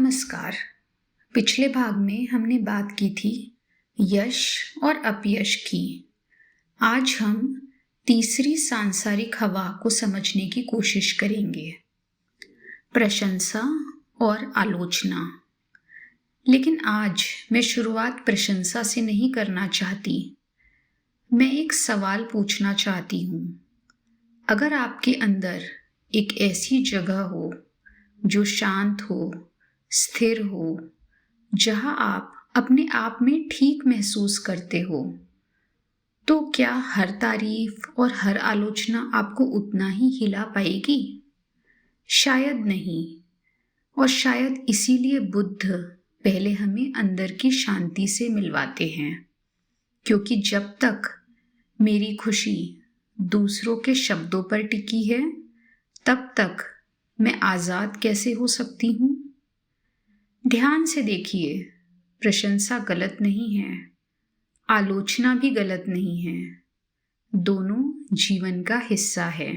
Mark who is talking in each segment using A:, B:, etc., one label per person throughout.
A: नमस्कार। पिछले भाग में हमने बात की थी यश और अपयश की। आज हम तीसरी सांसारिक हवा को समझने की कोशिश करेंगे, प्रशंसा और आलोचना। लेकिन आज मैं शुरुआत प्रशंसा से नहीं करना चाहती। मैं एक सवाल पूछना चाहती हूँ। अगर आपके अंदर एक ऐसी जगह हो जो शांत हो, स्थिर हो, जहां आप अपने आप में ठीक महसूस करते हो, तो क्या हर तारीफ और हर आलोचना आपको उतना ही हिला पाएगी? शायद नहीं। और शायद इसीलिए बुद्ध पहले हमें अंदर की शांति से मिलवाते हैं, क्योंकि जब तक मेरी खुशी दूसरों के शब्दों पर टिकी है, तब तक मैं आजाद कैसे हो सकती हूँ? ध्यान से देखिए, प्रशंसा गलत नहीं है, आलोचना भी गलत नहीं है। दोनों जीवन का हिस्सा है।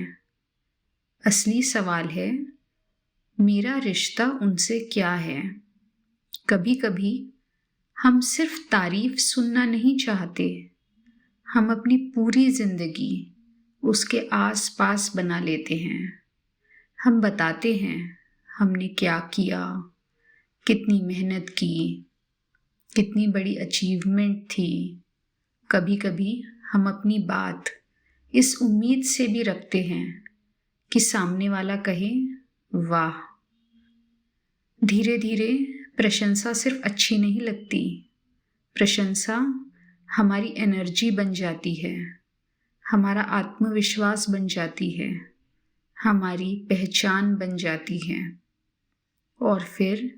A: असली सवाल है, मेरा रिश्ता उनसे क्या है? कभी कभी हम सिर्फ तारीफ सुनना नहीं चाहते, हम अपनी पूरी जिंदगी उसके आस पास बना लेते हैं। हम बताते हैं हमने क्या किया, कितनी मेहनत की, कितनी बड़ी अचीवमेंट थी। कभी कभी हम अपनी बात इस उम्मीद से भी रखते हैं कि सामने वाला कहे वाह। धीरे धीरे प्रशंसा सिर्फ अच्छी नहीं लगती, प्रशंसा हमारी एनर्जी बन जाती है, हमारा आत्मविश्वास बन जाती है, हमारी पहचान बन जाती है। और फिर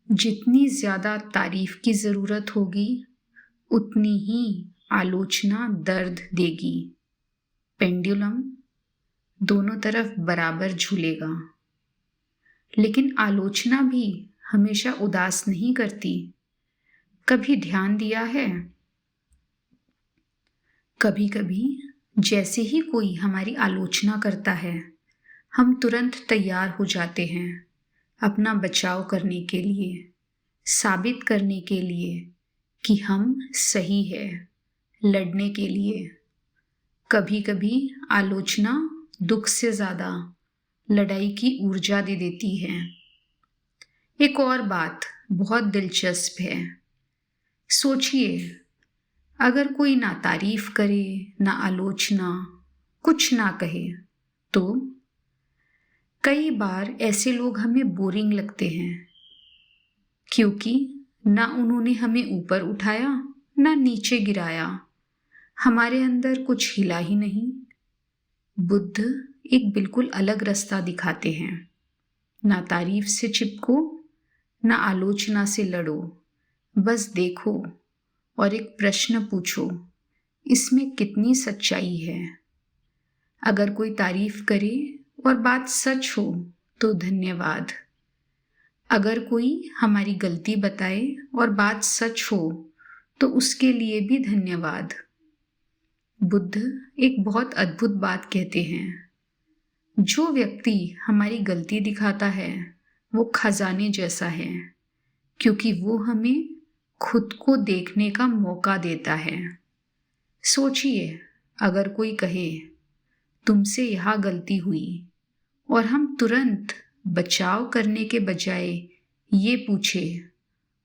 A: जितनी ज़्यादा तारीफ की ज़रूरत होगी, उतनी ही आलोचना दर्द देगी। पेंडुलम दोनों तरफ बराबर झूलेगा। लेकिन आलोचना भी हमेशा उदास नहीं करती। कभी ध्यान दिया है, कभी कभी जैसे ही कोई हमारी आलोचना करता है, हम तुरंत तैयार हो जाते हैं अपना बचाव करने के लिए, साबित करने के लिए कि हम सही है, लड़ने के लिए। कभी कभी आलोचना दुख से ज़्यादा लड़ाई की ऊर्जा दे देती है। एक और बात बहुत दिलचस्प है। सोचिए, अगर कोई ना तारीफ करे, ना आलोचना, कुछ ना कहे, तो कई बार ऐसे लोग हमें बोरिंग लगते हैं, क्योंकि ना उन्होंने हमें ऊपर उठाया, ना नीचे गिराया। हमारे अंदर कुछ हिला ही नहीं। बुद्ध एक बिल्कुल अलग रास्ता दिखाते हैं। ना तारीफ से चिपको, ना आलोचना से लड़ो, बस देखो और एक प्रश्न पूछो, इसमें कितनी सच्चाई है? अगर कोई तारीफ करे और बात सच हो तो धन्यवाद। अगर कोई हमारी गलती बताए और बात सच हो तो उसके लिए भी धन्यवाद। बुद्ध एक बहुत अद्भुत बात कहते हैं, जो व्यक्ति हमारी गलती दिखाता है वो खजाने जैसा है, क्योंकि वो हमें खुद को देखने का मौका देता है। सोचिए, अगर कोई कहे तुमसे यह गलती हुई और हम तुरंत बचाव करने के बजाय ये पूछे,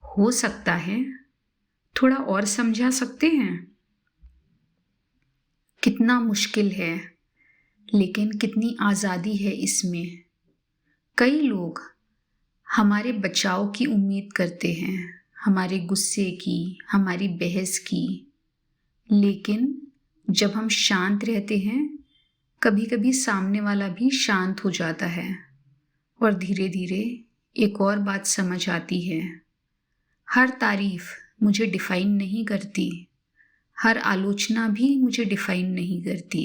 A: हो सकता है, थोड़ा और समझा सकते हैं? कितना मुश्किल है, लेकिन कितनी आज़ादी है इसमें। कई लोग हमारे बचाव की उम्मीद करते हैं, हमारे गुस्से की, हमारी बहस की। लेकिन जब हम शांत रहते हैं, कभी कभी सामने वाला भी शांत हो जाता है और धीरे धीरे एक और बात समझ आती है। हर तारीफ मुझे डिफाइन नहीं करती, हर आलोचना भी मुझे डिफाइन नहीं करती।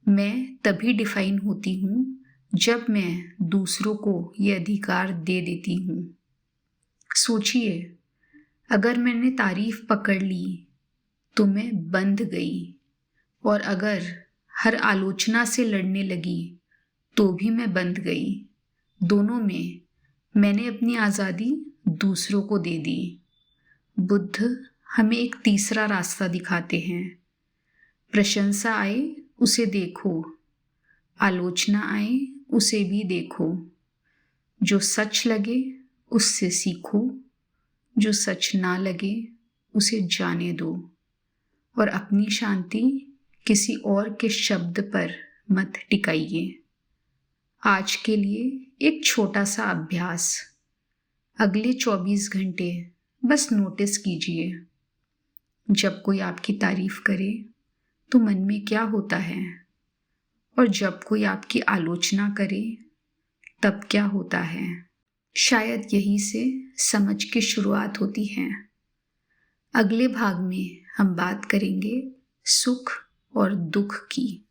A: मैं तभी डिफाइन होती हूँ जब मैं दूसरों को ये अधिकार दे देती हूँ। सोचिए, अगर मैंने तारीफ पकड़ ली तो मैं बंध गई, और अगर हर आलोचना से लड़ने लगी तो भी मैं बंध गई। दोनों में मैंने अपनी आज़ादी दूसरों को दे दी। बुद्ध हमें एक तीसरा रास्ता दिखाते हैं। प्रशंसा आए उसे देखो, आलोचना आए उसे भी देखो। जो सच लगे उससे सीखो, जो सच ना लगे उसे जाने दो, और अपनी शांति किसी और के शब्द पर मत टिकाइए। आज के लिए एक छोटा सा अभ्यास। अगले 24 घंटे बस नोटिस कीजिए, जब कोई आपकी तारीफ करे तो मन में क्या होता है, और जब कोई आपकी आलोचना करे तब क्या होता है। शायद यही से समझ की शुरुआत होती है। अगले भाग में हम बात करेंगे सुख और दुख की।